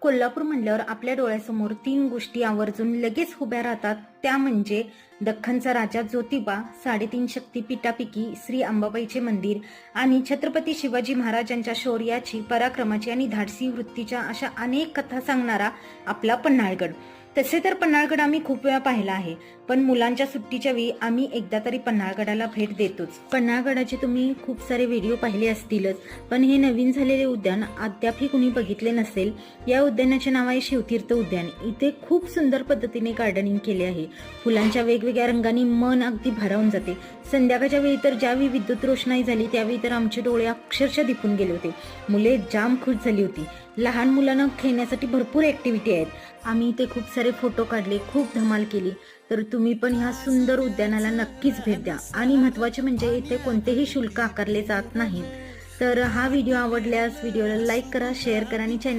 कोल्हापूर म्हणल्यावर आपल्या डोळ्यासमोर 3 गोष्टी आवर्जून लगेच उभ्या राहतात, त्या म्हणजे दख्खनचा राजा ज्योतिबा, 3.5 शक्तिपीठापैकी श्री अंबाबाईचे मंदिर आणि छत्रपती शिवाजी महाराजांच्या शौर्याची, पराक्रमाची आणि धाडसी वृत्तीच्या अशा अनेक कथा सांगणारा आपला पन्हाळगड। तसे तर पन्हाळगड आम्ही खूप वेळा पाहिला आहे, पण मुलांच्या सुट्टीच्या वेळी आम्ही एकदा तरी पन्हाळगडाला भेट देतोच। पन्हाळगडाचे तुम्ही खूप सारे व्हिडिओ पाहिले असतीलच, पण हे नवीन झालेले उद्यान अद्यापही कुणी बघितले नसेल। या उद्यानाचे नाव आहे शिवतीर्थ उद्यान। इथे खूप सुंदर पद्धतीने गार्डनिंग केले आहे। फुलांच्या वेगवेगळ्या रंगांनी मन अगदी भारावून जाते। संध्याकाळच्या वेळी तर ज्यावेळी विद्युत रोषणाई झाली त्यावेळी तर आमचे डोळे अक्षरशः दिपून गेले होते। मुले जाम खुश झाली होती। लहान मुलांना खेळण्यासाठी भरपूर ऍक्टिव्हिटी आहेत। आम्ही इथे खूप सारे फोटो काढले, खूप धमाल केली। तर तुम्ही पण ह्या सुंदर उद्यानाला नक्कीच भेट द्या। आणि महत्त्वाचे म्हणजे इथे कोणतेही शुल्क आकारले जात नाहीत। तर हा व्हिडिओ आवडल्यास व्हिडिओला लाईक करा, शेअर करा आणि चॅनल